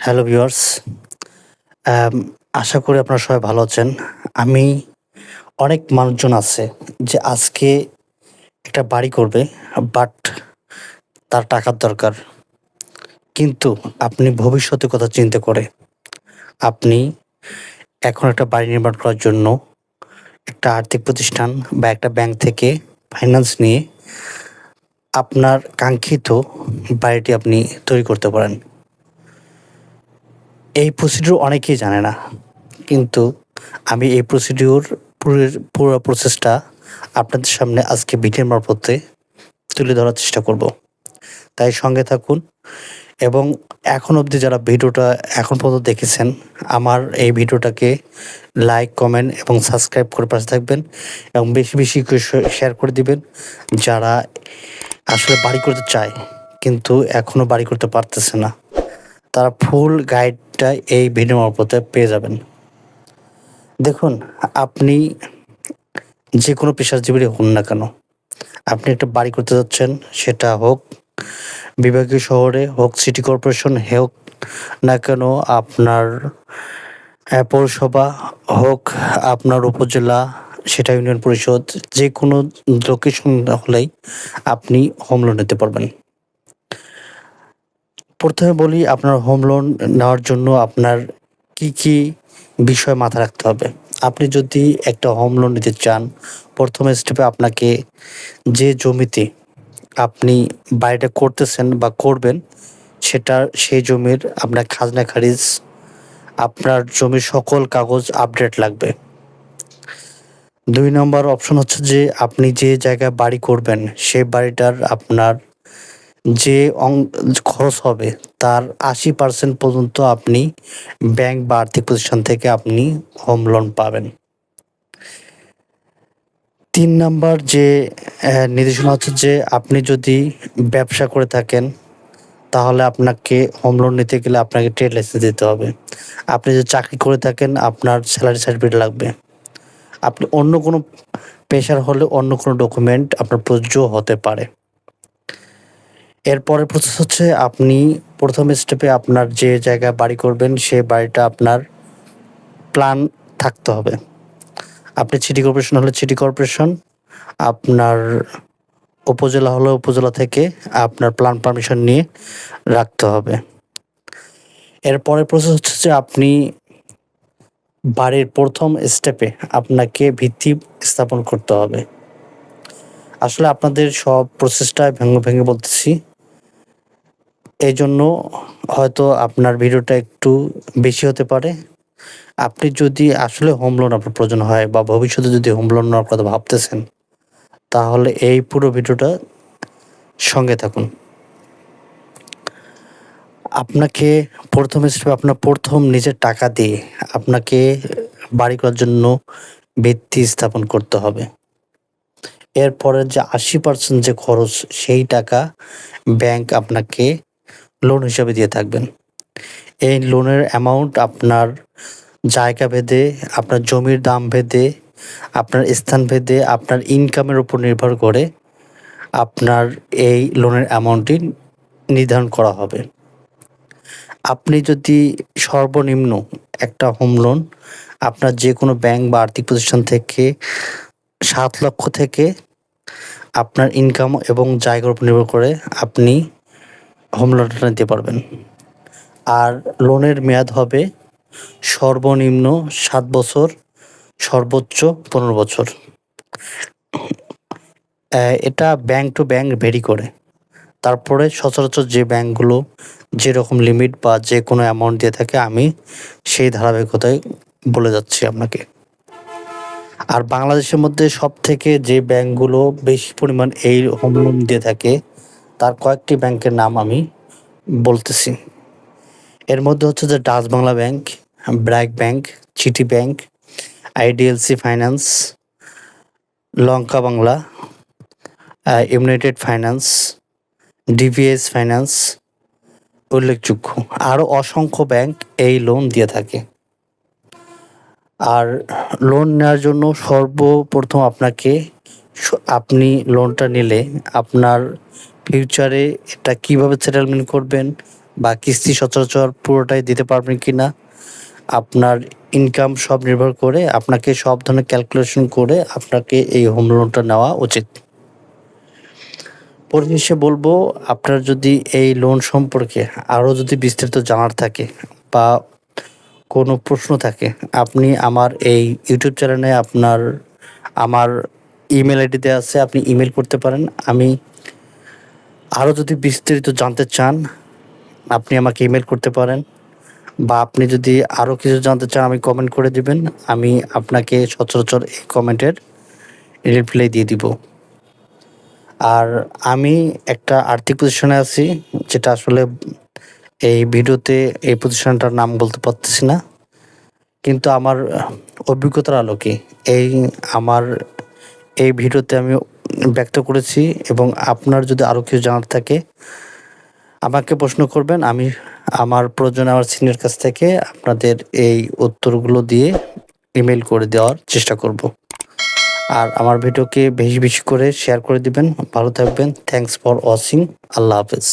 Hello viewers, আম আশা করি আপনারা সবাই ভালো আছেন। আমি অনেক মানুষজন আছে যে আজকে একটা বাড়ি করবে, বাট তার টাকার দরকার। কিন্তু আপনি ভবিষ্যতের কথা চিন্তা করে আপনি এখন একটা বাড়ি নির্মাণ করার জন্য একটা আর্থিক প্রতিষ্ঠান বা একটা ব্যাংক থেকে ফাইন্যান্স নিয়ে আপনার কাঙ্ক্ষিত বাড়িটি আপনি তৈরি করতে পারেন। এই প্রসিডিউর অনেকেই জানে না। কিন্তু আমি এই প্রসিডিউর পুরো প্রসেসটা আপনাদের সামনে আজকে ভিডিওর মারফতে তুলে ধরার চেষ্টা করব। তাই সঙ্গে থাকুন এবং এখন অবধি যারা ভিডিওটা এখন পর্যন্ত দেখেছেন, আমার এই ভিডিওটাকে লাইক, কমেন্ট এবং সাবস্ক্রাইব করে পাশে থাকবেন এবং বেশি, বেশি করে শেয়ার করে দিবেন যারা আসলে বাড়ি করতে চায় কিন্তু এখনও বাড়ি করতে পারতেছে না। তারা ফুল গাইডটা এই ভিডিওর মারফতে পেয়ে যাবেন। দেখুন, আপনি যেকোনো পেশাজীবী হন না কেন, আপনি একটা বাড়ি করতে যাচ্ছেন, সেটা হোক বিভাগীয় শহরে, হোক সিটি কর্পোরেশন, হোক না কেন আপনার পৌরসভা, হোক আপনার উপজেলা, সেটা ইউনিয়ন পরিষদ, যেকোনো লোকেশন হলেই আপনি হোম লোন নিতে পারবেন। প্রথমে বলি আপনার হোম লোন নেওয়ার জন্য আপনার কি বিষয় মাথায় রাখতে হবে। আপনি যদি একটা হোম লোন নিতে চান, প্রথম স্টেপে আপনাকে যে জমিতে আপনি বাড়িটা করতেছেন বা করবেন, সেই জমির আপনার খাজনা খারিজ, আপনার জমির সকল কাগজ আপডেট লাগবে। ২ নম্বর অপশন হচ্ছে যে আপনি যে জায়গায় বাড়ি করবেন, সেই বাড়িটার আপনার যে খরচ হবে তার ৮০% পর্যন্ত আপনি ব্যাংক বা আর্থিক প্রতিষ্ঠান থেকে আপনি হোম লোন পাবেন। ৩ নাম্বার যে নির্দেশনা হচ্ছে যে আপনি যদি ব্যবসা করে থাকেন, তাহলে আপনাকে হোম লোন নিতে গেলে আপনাকে ট্রেড লাইসেন্স দিতে হবে। আপনি যদি চাকরি করে থাকেন, আপনার স্যালারি সার্টিফিকেট লাগবে। আপনি অন্য কোনো পেশার হলে অন্য কোনো ডকুমেন্ট আপনার প্রযোজ্য হতে পারে। এরপরের প্রসেস হচ্ছে আপনি প্রথম স্টেপে আপনার যে জায়গায় বাড়ি করবেন, সে বাড়িটা আপনার প্ল্যান থাকতে হবে। আপনি সিটি কর্পোরেশন হলে সিটি কর্পোরেশন, আপনার উপজেলা হলে উপজেলা থেকে আপনার প্ল্যান পারমিশন নিয়ে রাখতে হবে। এরপরের প্রসেস হচ্ছে যে আপনি বাড়ির প্রথম স্টেপে আপনাকে ভিত্তি স্থাপন করতে হবে। আসলে আপনাদের সব প্রসেসটা ভেঙে বলতেছি। এইজন্য হয়তো আপনার ভিডিওটা একটু বেশি হতে পারে। আপনি যদি আসলে হোম লোন আপনার প্রয়োজন হয় বা ভবিষ্যতে যদি হোম লোন নেওয়ার কথা ভাবতেছেন, তাহলে এই পুরো ভিডিওটা সঙ্গে থাকুন। আপনাকে প্রথম স্টেপে আপনার প্রথম নিজের টাকা দিয়ে আপনাকে বাড়ি করার জন্য ভিত্তি স্থাপন করতে হবে। এরপরের যে ৮০% যে খরচ, সেই টাকা ব্যাংক আপনাকে লোন হিসাবে দিয়ে থাকবেন। এই লোনের অ্যামাউন্ট আপনার জায়গা ভেদে, আপনার জমির দাম ভেদে, আপনার স্থান ভেদে, আপনার ইনকামের উপর নির্ভর করে আপনার এই লোনের অ্যামাউন্টটি নির্ধারণ করা হবে। আপনি যদি সর্বনিম্ন একটা হোম লোন আপনার যেকোনো ব্যাংক বা আর্থিক প্রতিষ্ঠান থেকে ৭ লক্ষ থেকে আপনার ইনকাম এবং জায়গার উপর নির্ভর করে আপনি হোম লোনটা নিতে পারবেন। আর লোনের মেয়াদ হবে সর্বনিম্ন ৭ বছর, সর্বোচ্চ ১৫ বছর। এটা ব্যাংক টু ব্যাংক ভেরি করে। তারপরে সচরাচর যে ব্যাংকগুলো যেরকম লিমিট বা যেকোনো অ্যামাউন্ট দিয়ে থাকে, আমি সেই ধারাবাহিকতায় বলে যাচ্ছি আপনাকে। আর বাংলাদেশের মধ্যে সবথেকে যে ব্যাংকগুলো বেশি পরিমাণ এই হোম লোন দিয়ে থাকে, তার কয়েকটি ব্যাংকের নাম আমি বলতেছি। এর মধ্যে হচ্ছে যে Dutch Bangla bank, BRAC bank, City bank, IDLC finance, Lanka Bangla, United Finance, DVS finance উল্লেখযোগ্য। আরও অসংখ্য ব্যাংক এই লোন দিয়ে থাকে। আর লোন নেওয়ার জন্য সর্বপ্রথম আপনি লোনটা নিলে আপনার ফিউচারে এটা কীভাবে সেটেলমেন্ট করবেন বা কিস্তি সচরাচর পুরোটাই দিতে পারবেন কিনা, আপনার ইনকাম সব নির্ভর করে আপনাকে সব ধরনের ক্যালকুলেশন করে আপনাকে এই হোম লোনটা নেওয়া উচিত। পরিশেষে বলবো, আপনার যদি এই লোন সম্পর্কে আরও যদি বিস্তারিত জানার থাকে বা কোনো প্রশ্ন থাকে, আপনি আমার এই ইউটিউব চ্যানেলে আমার ইমেল আইডি দেওয়া আছে, আপনি ইমেল করতে পারেন। আমি আরও যদি বিস্তারিত জানতে চান, আপনি আমাকে ইমেল করতে পারেন, বা আপনি যদি আরও কিছু জানতে চান আমি কমেন্ট করে দিবেন। আমি আপনাকে সচরাচর এই কমেন্টের রিপ্লাই দিয়ে দিব। আর আমি একটা আর্থিক পজিশনে আছি, যেটা আসলে এই ভিডিওতে এই প্রতিষ্ঠানটার নাম বলতে পারতেছি না। কিন্তু আমার অভিজ্ঞতার আলোকে আমার এই ভিডিওতে আমি ব্যক্ত করেছি, এবং আপনার যদি আরও কিছু জানার থাকে আমাকে প্রশ্ন করবেন। আমি আমার প্রয়োজনে আমার সিনিয়র কাছ থেকে আপনাদের এই উত্তরগুলো দিয়ে ইমেইল করে দেওয়ার চেষ্টা করব। আর আমার ভিডিওকে বেশি বেশি করে শেয়ার করে দিবেন। ভালো থাকবেন। Thanks for watching. আল্লাহ হাফেজ।